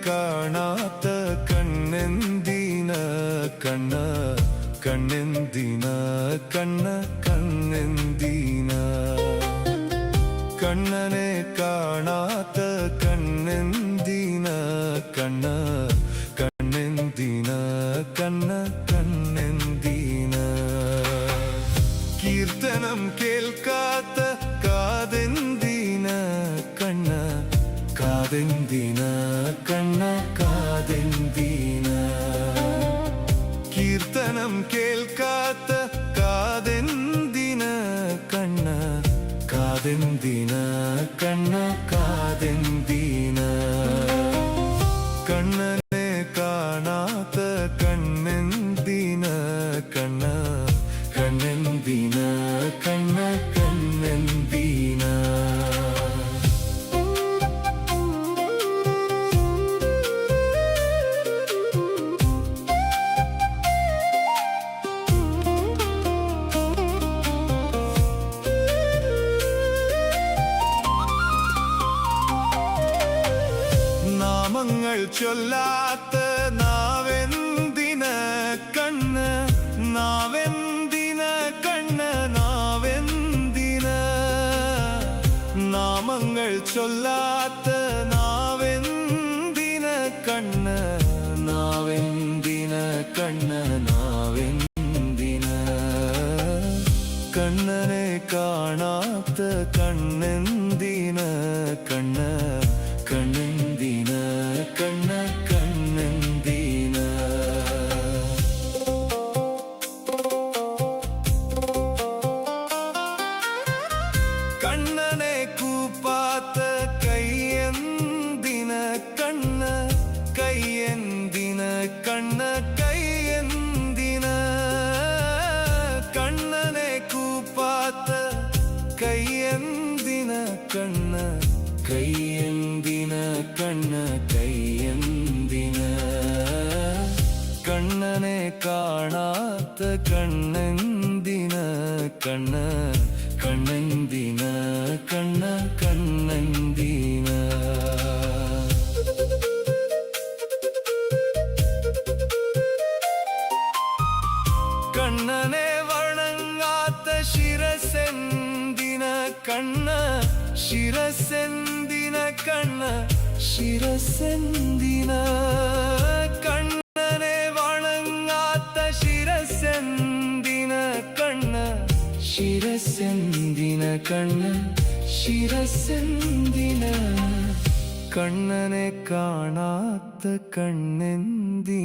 കാണാത്ത കണ്ണെന്തിന കണ്ണ കണ്ണെന്തിന കണ്ണ കണ്ണെന്തിന കണ്ണനെ കാണാത്ത കണ്ണെന്തിന കണ്ണ കണ്ണെന്തിന കണ്ണ കണ്ണെന്തിന കീർത്തനം കേൾക്കാത്ത കാതെന്തിന കണ്ണ കാതെന്തിന കണ്ണ കാതെന്തിന കീർത്തനം കേൾക്കാത്ത കാതെന്തിന കണ്ണ കാതെന്തിന കണ്ണ കാതെന്തിന കണ്ണനെ കാണാത്ത കണ്ണെന്തിന കണ്ണ കണ്ണെന്തിന കണ്ണ കണ്ണെന്തിന നാമങ്ങൾ ചൊല്ലാത്ത നാവെന്തിന കണ്ണ് നാവെന്തിന കണ്ണ് നാവെന്തിന നാമങ്ങൾ ചൊല്ലാത്ത നാവെന്തിന കണ്ണ് നാവെന്തിന കണ്ണ് നാവെന്തിന കണ്ണനെ കാണാത്ത കണ്ണെന്തിന കണ്ണ് കണ്ണെന്തിന കണ്ണ കണ്ണെന്തിന കണ്ണനെ കൂപ്പാത്ത കയ്യെന്തിന കണ്ണ കയ്യെന്തിന കണ്ണ കയ്യെന്തിന കണ്ണനെ കൂപ്പാത്ത കയ്യെന്തിന കണ്ണ കയ്യെന്തിന കണ്ണ കയ്യെന്തിന കണ്ണനെ കാണാത്ത കണ്ണെന്തിന കണ്ണ കണ്ണെന്തിന കണ്ണ കണ്ണെന്തിന കണ്ണനെ വണങ്ങാത്ത ശിരസെന്തിന കണ്ണ ശിരസെന്തിന കണ്ണ ശിരസെന്തിന കണ്ണനെ വണങ്ങാത്ത ശിരസെന്തിന കണ്ണ ശിരസെന്തിന കണ്ണ ശിരസെന്തിന കണ്ണനെ കാണാത്ത കണ്ണെന്തിന